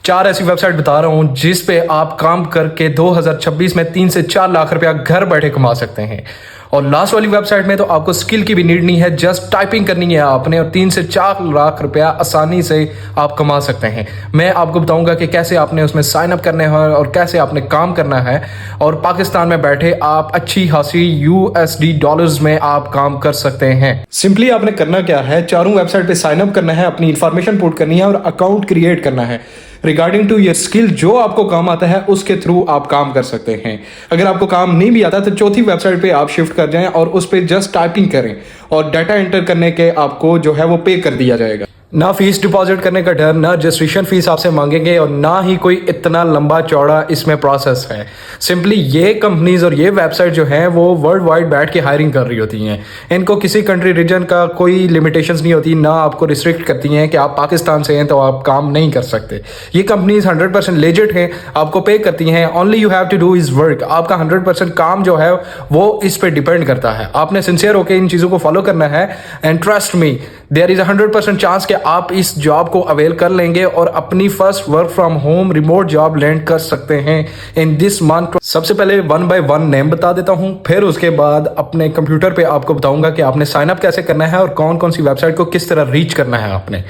चार ऐसी वेबसाइट बता रहा हूं जिस पे आप काम करके 2026 में 3 से 4 लाख रुपया घर बैठे कमा सकते हैं। और लास्ट वाली वेबसाइट में तो आपको स्किल की भी नीड नहीं है, जस्ट टाइपिंग करनी है आपने और 3 से 4 लाख रुपया आसानी से आप कमा सकते हैं। मैं आपको बताऊंगा कि कैसे आपने उसमें साइन अप करने हैं और कैसे आपने काम करना है, और पाकिस्तान में बैठे आप अच्छी खासी USD डॉलर्स में आप काम कर सकते हैं। सिंपली आपने करना क्या है, चारों वेबसाइट पे साइन अप करना है, अपनी इंफॉर्मेशन पुट करनी है और अकाउंट क्रिएट करना है। रिगार्डिंग टू योर स्किल, जो आपको काम आता है उसके थ्रू आप काम कर सकते हैं। अगर आपको काम नहीं भी आता तो चौथी वेबसाइट पे आप शिफ्ट कर जाएं और उस पर जस्ट टाइपिंग करें और डाटा एंटर करने के आपको जो है वो पे कर दिया जाएगा। ना फीस डिपॉजिट करने का डर, ना रजिस्ट्रेशन फीस आपसे मांगेंगे और ना ही कोई इतना लंबा चौड़ा इसमें प्रोसेस है। सिंपली ये कंपनीज और ये वेबसाइट जो हैं वो वर्ल्ड वाइड बैठ के हायरिंग कर रही होती हैं। इनको किसी कंट्री रीजन का कोई लिमिटेशंस नहीं होती, ना आपको रिस्ट्रिक्ट करती हैं कि आप पाकिस्तान से हैं तो आप काम नहीं कर सकते। ये कंपनीज 100% लेजिट हैं, आपको पे करती हैं। Only you have to do is work. आपका 100% काम जो है वो इस पर डिपेंड करता है। आपने सिंसियर होकर इन चीज़ों को फॉलो करना है and trust me, there is 100% chance कि आप इस जॉब को अवेल कर लेंगे और अपनी first work from home remote job land कर सकते हैं इन दिस मंथ। सबसे पहले 1 by 1 नेम बता देता हूं, फिर उसके बाद अपने कंप्यूटर पे आपको बताऊंगा कि आपने साइन अप कैसे करना है और कौन कौन सी वेबसाइट को किस तरह रीच करना है आपने।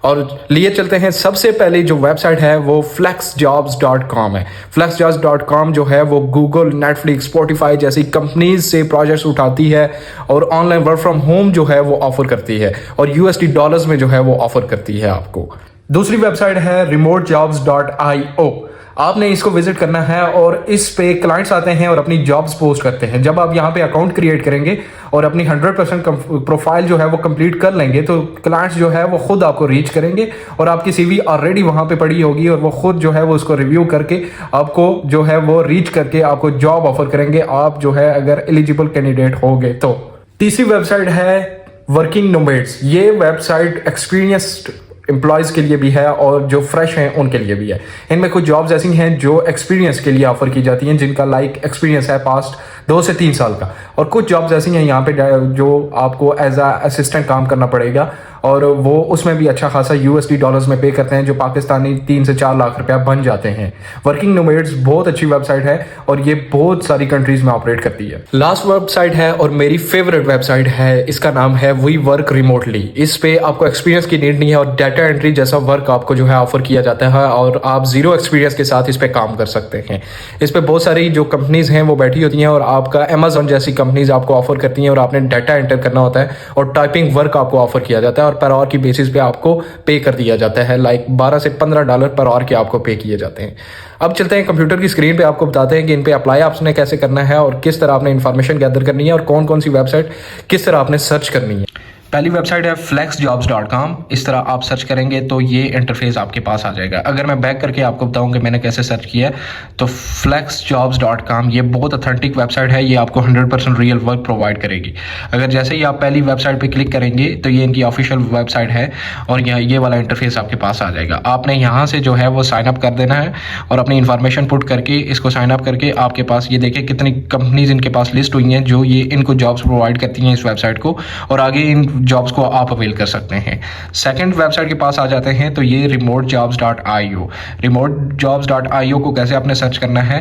और लिए चलते हैं, सबसे पहले जो वेबसाइट है वो flexjobs.com है। flexjobs.com जो है वो गूगल, नेटफ्लिक्स, स्पॉटिफाई जैसी कंपनीज से प्रोजेक्ट्स उठाती है और ऑनलाइन वर्क फ्रॉम होम जो है वो ऑफर करती है और USD डॉलर्स में जो है वो ऑफर करती है आपको। दूसरी वेबसाइट है remotejobs.io। आपने इसको विजिट करना है और इस पे क्लाइंट्स आते हैं और अपनी जॉब्स पोस्ट करते हैं। जब आप यहाँ पे अकाउंट क्रिएट करेंगे और अपनी 100% प्रोफाइल जो है वो कंप्लीट कर लेंगे तो क्लाइंट्स जो है वो खुद आपको रीच करेंगे और आपकी CV ऑलरेडी वहाँ पे पड़ी होगी और वो खुद जो है वो उसको रिव्यू करके आपको जो है वो रीच करके आपको जॉब ऑफर करेंगे, आप जो है अगर एलिजिबल कैंडिडेट होगे तो। तीसरी वेबसाइट है वर्किंग नोमैड्स। ये वेबसाइट एक्सपीरियंस्ड एम्प्लॉयज़ के लिए भी है और जो फ्रेश हैं उनके लिए भी है। इनमें कुछ जॉब्स ऐसी हैं जो एक्सपीरियंस के लिए ऑफर की जाती हैं, जिनका एक्सपीरियंस है पास्ट 2 से 3 साल का, और कुछ जॉब्स ऐसी हैं यहाँ पे जो आपको एज अ असिस्टेंट काम करना पड़ेगा और वो उसमें भी अच्छा खासा USD डॉलर्स में पे करते हैं, जो पाकिस्तानी 3 से 4 लाख रुपया बन जाते हैं। वर्किंग नोमैड्स बहुत अच्छी वेबसाइट है और ये बहुत सारी कंट्रीज में ऑपरेट करती है। लास्ट वेबसाइट है और मेरी फेवरेट वेबसाइट है, इसका नाम है वी वर्क रिमोटली। इस पे आपको एक्सपीरियंस की नीड नहीं है और डाटा एंट्री जैसा वर्क आपको जो है ऑफर किया जाता है और आप जीरो एक्सपीरियंस के साथ इस पे काम कर सकते हैं। इस पे बहुत सारी जो कंपनीज हैं वो बैठी होती हैं और आपका Amazon जैसी कंपनीज आपको ऑफर करती हैं और आपने डाटा एंटर करना होता है और टाइपिंग वर्क आपको ऑफर किया जाता है और पर आवर की बेसिस पे आपको पे कर दिया जाता है। $12 से $15 पर आवर के आपको पे किए जाते हैं। अब चलते हैं कंप्यूटर की स्क्रीन पे, आपको बताते हैं कि इन पे अप्लाई आपने कैसे करना है और किस तरह आपने इन्फॉर्मेशन गैदर करनी है और कौन कौन सी वेबसाइट किस तरह आपने सर्च करनी है। पहली वेबसाइट है flexjobs.com। इस तरह आप सर्च करेंगे तो ये इंटरफेस आपके पास आ जाएगा। अगर मैं बैक करके आपको बताऊं कि मैंने कैसे सर्च किया तो flexjobs.com ये बहुत ऑथेंटिक वेबसाइट है, ये आपको 100% रियल वर्क प्रोवाइड करेगी। अगर जैसे ही आप पहली वेबसाइट पे क्लिक करेंगे तो ये इनकी ऑफिशियल वेबसाइट है और ये वाला इंटरफेस आपके पास आ जाएगा। आपने यहाँ से जो है वो साइन अप कर देना है और अपनी इन्फॉर्मेशन पुट करके इसको साइन अप करके आपके पास ये देखिए कितनी कंपनीज इनके पास लिस्ट हुई हैं जो ये इनको जॉब्स प्रोवाइड करती हैं इस वेबसाइट को, और आगे इन जॉब्स को आप अवेल कर सकते हैं। सेकंड वेबसाइट के पास आ जाते हैं तो ये remotejobs.io। remotejobs.io को कैसे आपने सर्च करना है,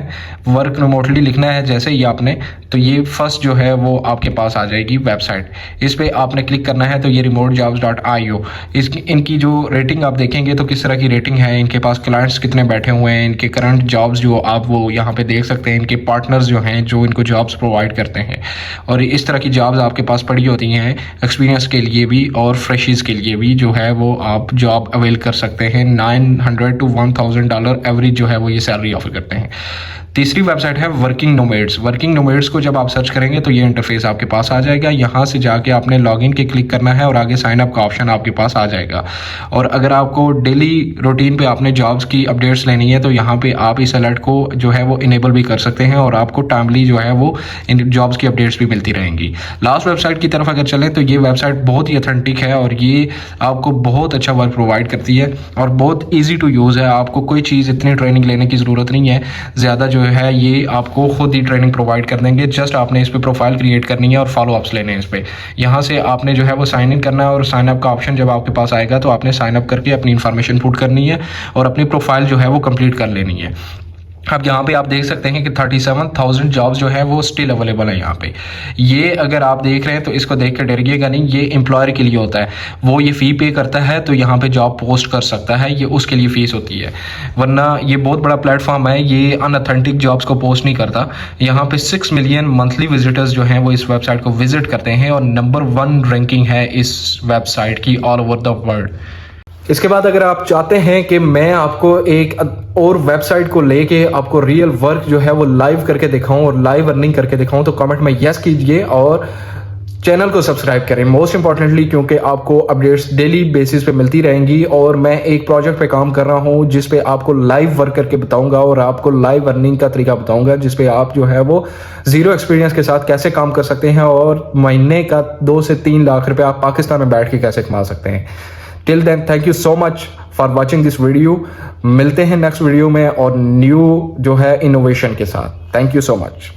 वर्क रिमोटली लिखना है जैसे ही आपने, तो ये फर्स्ट जो है वो आपके पास आ जाएगी वेबसाइट। इस पे आपने क्लिक करना है तो ये remotejobs.io। इनकी जो रेटिंग आप देखेंगे तो किस तरह की रेटिंग है, इनके पास क्लाइंट्स कितने बैठे हुए हैं, इनके करंट जॉब्स जो आप वो यहाँ पे देख सकते हैं, इनके पार्टनर्स जो हैं जो इनको जॉब्स प्रोवाइड करते हैं, और इस तरह की जॉब्स आपके पास पड़ी होती हैं एक्सपीरियंस के लिए भी और फ्रेशीज के लिए भी जो है वो आप जॉब अवेल कर सकते हैं। $900 to $1,000 एवरेज जो है वो ये सैलरी ऑफर करते हैं। तीसरी वेबसाइट है वर्किंग नोमैड्स। वर्किंग नोमैड्स को जब आप सर्च करेंगे तो ये इंटरफेस आपके पास आ जाएगा। यहाँ से जाके आपने लॉगिन के क्लिक करना है और आगे साइन अप का ऑप्शन आपके पास आ जाएगा। और अगर आपको डेली रूटीन पे आपने जॉब्स की अपडेट्स लेनी है तो यहाँ पे आप इस अलर्ट को जो है वो इनेबल भी कर सकते हैं और आपको टाइमली जो है वो इन जॉब्स की अपडेट्स भी मिलती रहेंगी। लास्ट वेबसाइट की तरफ अगर चलें तो ये वेबसाइट बहुत ही ऑथेंटिक है और ये आपको बहुत अच्छा वर्क प्रोवाइड करती है और बहुत ईजी टू यूज़ है। आपको कोई चीज़ इतनी ट्रेनिंग लेने की ज़रूरत नहीं है, ज़्यादा जो है ये आपको खुद ही ट्रेनिंग प्रोवाइड कर देंगे। जस्ट आपने इस पर प्रोफाइल क्रिएट करनी है और फॉलो अप्स लेने हैं इस पर। यहाँ से आपने जो है वो साइन इन करना है और साइन अप का ऑप्शन जब आपके पास आएगा तो आपने साइन अप करके अपनी इन्फॉर्मेशन पुट करनी है और अपनी प्रोफाइल जो है वो कंप्लीट कर लेनी है। अब यहाँ पे आप देख सकते हैं कि 37,000 जॉब्स जो है वो स्टिल अवेलेबल है यहाँ पे। ये अगर आप देख रहे हैं तो इसको देख के डरिएगा नहीं, ये एम्प्लॉयर के लिए होता है। वो ये फ़ी पे करता है तो यहाँ पे जॉब पोस्ट कर सकता है, ये उसके लिए फ़ीस होती है। वरना ये बहुत बड़ा प्लेटफॉर्म है, ये अनऑथेंटिक जॉब्स को पोस्ट नहीं करता। यहाँ पे 6 मिलियन मंथली विजिटर्स जो हैं वो इस वेबसाइट को विजिट करते हैं और नंबर 1 रैंकिंग है इस वेबसाइट की ऑल ओवर द वर्ल्ड। इसके बाद अगर आप चाहते हैं कि मैं आपको एक और वेबसाइट को लेके आपको रियल वर्क जो है वो लाइव करके दिखाऊं और लाइव अर्निंग करके दिखाऊं तो कमेंट में यस कीजिए और चैनल को सब्सक्राइब करें मोस्ट इंपॉर्टेंटली, क्योंकि आपको अपडेट्स डेली बेसिस पे मिलती रहेंगी। और मैं एक प्रोजेक्ट पे काम कर रहा हूं जिस पे आपको लाइव वर्क करके बताऊंगा और आपको लाइव अर्निंग का तरीका बताऊंगा, जिस पे आप जो है वो जीरो एक्सपीरियंस के साथ कैसे काम कर सकते हैं और महीने का 2 से 3 लाख रुपए आप पाकिस्तान में बैठ के कैसे कमा सकते हैं। Till then thank you so much for watching this video. मिलते हैं नेक्स्ट वीडियो में और न्यू जो है इनोवेशन के साथ। Thank you so much.